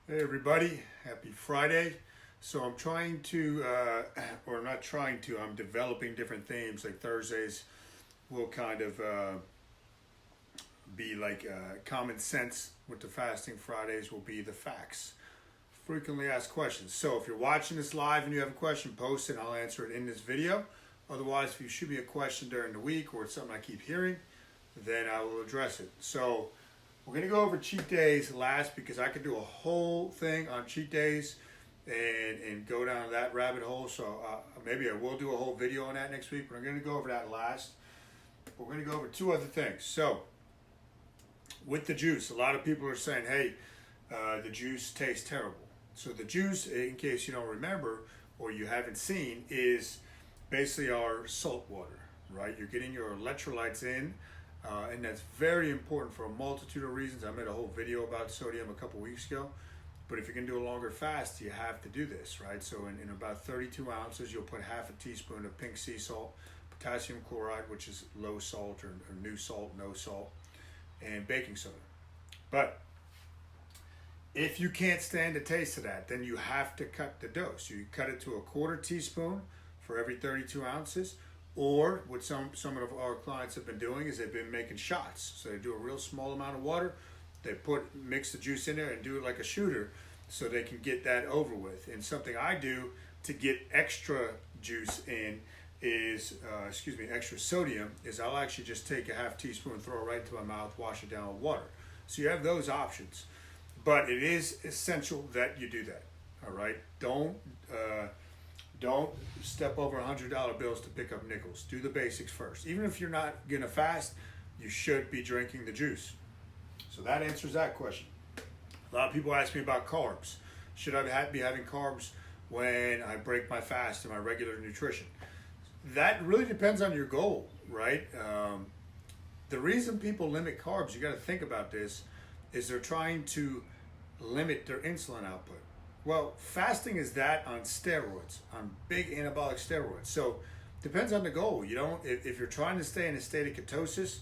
Hey everybody, happy Friday. So I'm trying to, or not trying to, I'm developing different themes. Like Thursdays will kind of be like common sense with the fasting. Fridays will be the facts. Frequently asked questions. So if you're watching this live and you have a question, post it and I'll answer it in this video. Otherwise, if you shoot me a question during the week or it's something I keep hearing, then I will address it. So we're going to go over cheat days last because I could do a whole thing on cheat days and go down that rabbit hole. So maybe I will do a whole video on that next week, but I'm going to go over that last. We're going to go over two other things. So with the juice, a lot of people are saying, hey, the juice tastes terrible. So the juice, in case you don't remember or you haven't seen, is basically our salt water, right? You're getting your electrolytes in. And that's very important for a multitude of reasons. I made a whole video about sodium a couple weeks ago. But if you're going to do a longer fast, you have to do this, right? So in about 32 ounces, you'll put half a teaspoon of pink sea salt, potassium chloride, which is low salt or new salt, no salt, and baking soda. But if you can't stand the taste of that, then you have to cut the dose. You cut it to a quarter teaspoon for every 32 ounces. Or what some of our clients have been doing is they've been making shots. So they do a real small amount of water, they mix the juice in there and do it like a shooter so they can get that over with. And something I do to get extra juice in is, extra sodium, is I'll actually just take a half teaspoon, throw it right into my mouth, wash it down with water. So you have those options. But it is essential that you do that, all right? Don't step over $100 bills to pick up nickels. Do the basics first. Even if you're not gonna fast, you should be drinking the juice. So that answers that question. A lot of people ask me about carbs. Should I be having carbs when I break my fast and my regular nutrition? That really depends on your goal, right? The reason people limit carbs, you gotta think about this, is they're trying to limit their insulin output. Well, fasting is that on steroids, on big anabolic steroids. So depends on the goal. You don't, if you're trying to stay in a state of ketosis,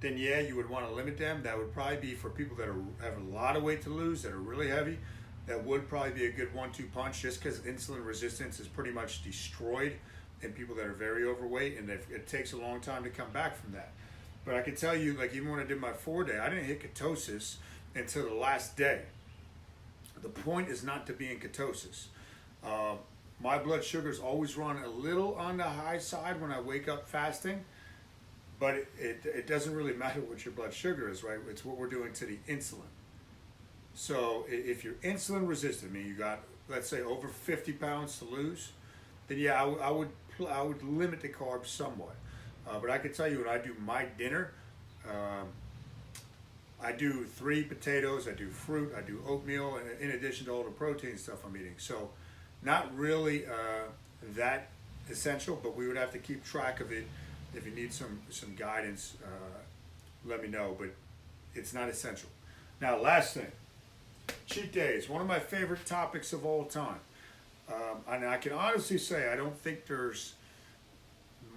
then yeah, you would want to limit them. That would probably be for people that have a lot of weight to lose, that are really heavy. That would probably be a good 1-2 punch, just because insulin resistance is pretty much destroyed in people that are very overweight, and it takes a long time to come back from that. But I can tell you, like even when I did my 4-day, I didn't hit ketosis until the last day. The point is not to be in ketosis. My blood sugars always run a little on the high side when I wake up fasting, but it doesn't really matter what your blood sugar is, right? It's what we're doing to the insulin. So if you're insulin resistant, I mean you got, let's say, over 50 pounds to lose, then yeah, I would limit the carbs somewhat. But I can tell you when I do my dinner, I do 3 potatoes, I do fruit, I do oatmeal, in addition to all the protein stuff I'm eating. So not really that essential, but we would have to keep track of it. If you need some guidance, let me know, but it's not essential. Now, last thing, cheat days, one of my favorite topics of all time. And I can honestly say I don't think there's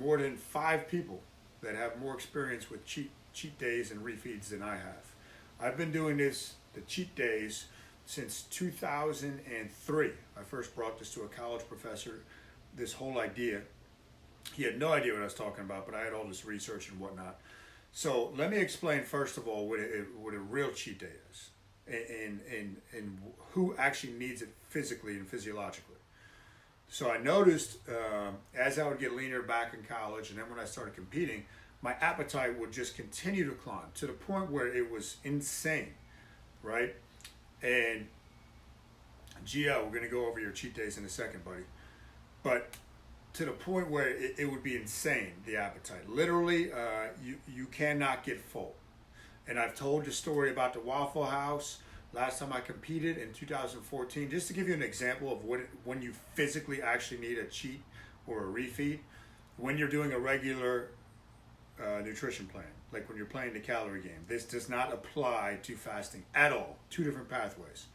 more than 5 people that have more experience with cheat days and refeeds than I have. I've been doing the cheat days, since 2003. I first brought this to a college professor, this whole idea. He had no idea what I was talking about, but I had all this research and whatnot. So let me explain first of all what a real cheat day is and who actually needs it physically and physiologically. So I noticed as I would get leaner back in college, and then when I started competing, my appetite would just continue to climb to the point where it was insane, right? And Gio, we're gonna go over your cheat days in a second, buddy. But to the point where it would be insane, the appetite. Literally, you cannot get full. And I've told the story about the Waffle House last time I competed in 2014, just to give you an example of when you physically actually need a cheat or a refeed. When you're doing a regular nutrition plan, like when you're playing the calorie game. This does not apply to fasting at all. 2 different pathways.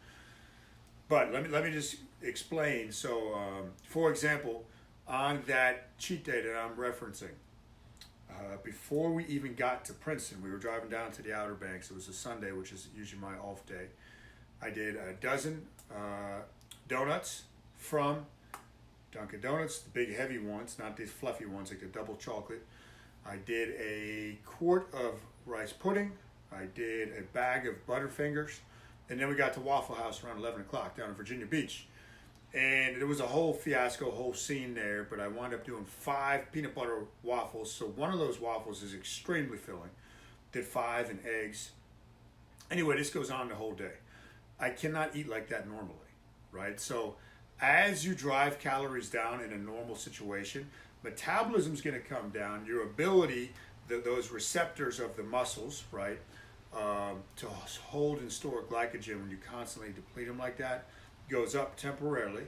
But let me just explain. So, for example, on that cheat day that I'm referencing, before we even got to Princeton, we were driving down to the Outer Banks. It was a Sunday, which is usually my off day. I did a dozen donuts from Dunkin' Donuts, the big heavy ones, not these fluffy ones like the double chocolate. I did a quart of rice pudding. I did a bag of Butterfingers. And then we got to Waffle House around 11 o'clock down in Virginia Beach. And it was a whole fiasco, whole scene there, but I wound up doing 5 peanut butter waffles. So one of those waffles is extremely filling. Did 5 and eggs. Anyway, this goes on the whole day. I cannot eat like that normally, right? So as you drive calories down in a normal situation, metabolism is going to come down. Your ability, those receptors of the muscles, right, to hold and store glycogen when you constantly deplete them like that, goes up temporarily.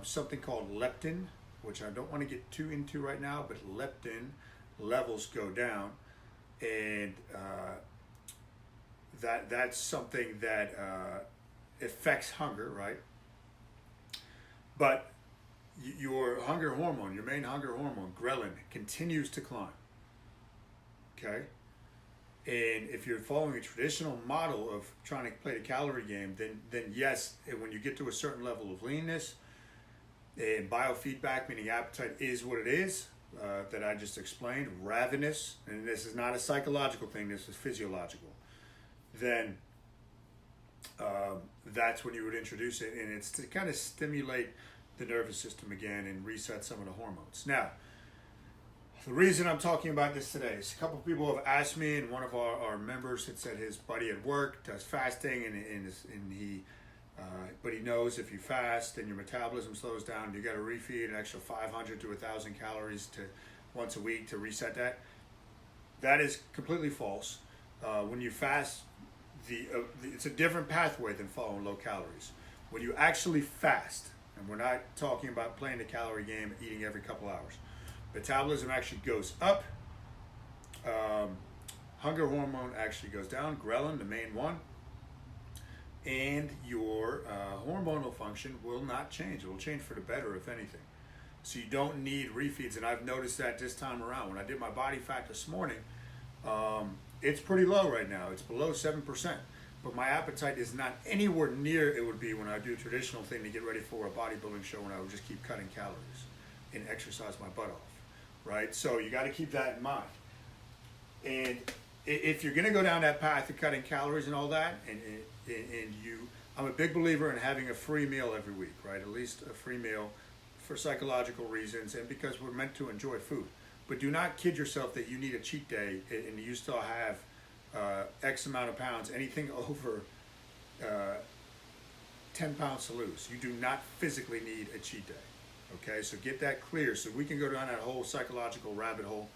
Something called leptin, which I don't want to get too into right now, but leptin levels go down, and that's something that affects hunger, right? But your hunger hormone, your main hunger hormone, ghrelin, continues to climb. Okay? And if you're following a traditional model of trying to play the calorie game, then yes, when you get to a certain level of leanness, and biofeedback, meaning appetite is what it is, that I just explained, ravenous, and this is not a psychological thing, this is physiological, then that's when you would introduce it, and it's to kind of stimulate the nervous system again and reset some of the hormones. Now, the reason I'm talking about this today is a couple of people have asked me, and one of our members had said his buddy at work does fasting, and he but he knows if you fast and your metabolism slows down, you got to refeed an extra 500 to 1,000 calories to once a week to reset that. That is completely false. When you fast, it's a different pathway than following low calories. When you actually fast, and we're not talking about playing the calorie game, eating every couple hours, metabolism actually goes up. Hunger hormone actually goes down, ghrelin, the main one, and your hormonal function will not change. It will change for the better, if anything. So you don't need refeeds, and I've noticed that this time around. When I did my body fat this morning, it's pretty low right now. It's below 7%, but my appetite is not anywhere near it would be when I do a traditional thing to get ready for a bodybuilding show, when I would just keep cutting calories and exercise my butt off, right? So you got to keep that in mind. And if you're going to go down that path of cutting calories and all that, I'm a big believer in having a free meal every week, right? At least a free meal for psychological reasons and because we're meant to enjoy food. But do not kid yourself that you need a cheat day and you still have X amount of pounds, anything over 10 pounds to lose. You do not physically need a cheat day, okay? So get that clear so we can go down that whole psychological rabbit hole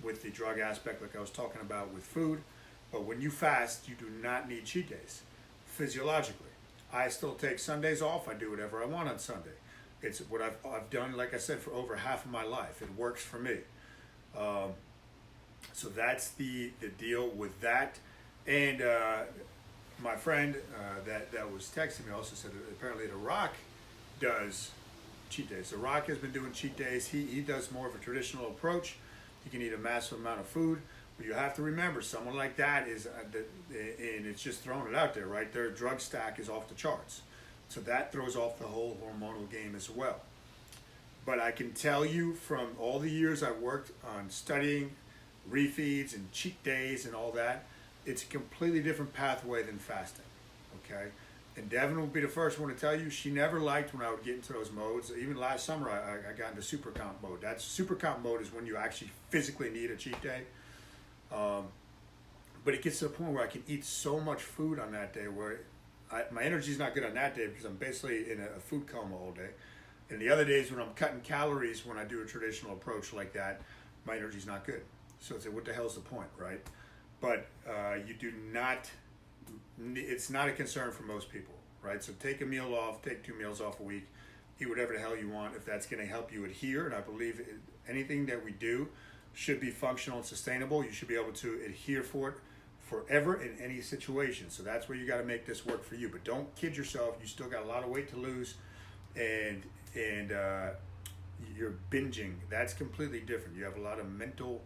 with the drug aspect like I was talking about with food. But when you fast, you do not need cheat days physiologically. I still take Sundays off. I do whatever I want on Sunday. It's what I've done, like I said, for over half of my life. It works for me. So that's the deal with that. And my friend that was texting me also said that apparently The Rock does cheat days. The Rock has been doing cheat days. He does more of a traditional approach. He can eat a massive amount of food. But you have to remember, someone like that is, and it's just throwing it out there, right? Their drug stack is off the charts. So that throws off the whole hormonal game as well. But I can tell you from all the years I've worked on studying refeeds and cheat days and all that, it's a completely different pathway than fasting, okay? And Devin will be the first one to tell you, she never liked when I would get into those modes. Even last summer, I got into super comp mode. That super comp mode is when you actually physically need a cheat day. But it gets to the point where I can eat so much food on that day where my energy's not good on that day because I'm basically in a food coma all day. And the other days when I'm cutting calories, when I do a traditional approach like that, my energy's not good. So it's like, what the hell's the point, right? But you do not, it's not a concern for most people, right? So take a meal off, take 2 meals off a week, eat whatever the hell you want if that's going to help you adhere. And I believe anything that we do should be functional and sustainable. You should be able to adhere for it forever in any situation. So that's where you got to make this work for you. But don't kid yourself. You still got a lot of weight to lose, and you're binging. That's completely different. You have a lot of mental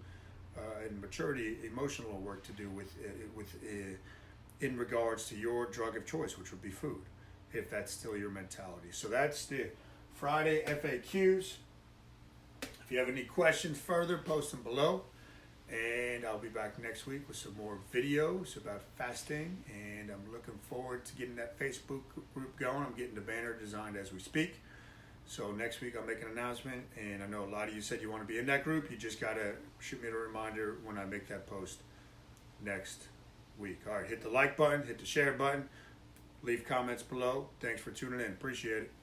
and maturity, emotional work to do with in regards to your drug of choice, which would be food, if that's still your mentality. So that's the Friday FAQs. If you have any questions further, post them below. And I'll be back next week with some more videos about fasting. And I'm looking forward to getting that Facebook group going. I'm getting the banner designed as we speak. So next week I'll make an announcement. And I know a lot of you said you want to be in that group. You just got to shoot me a reminder when I make that post next week. All right, hit the like button, hit the share button, leave comments below. Thanks for tuning in. Appreciate it.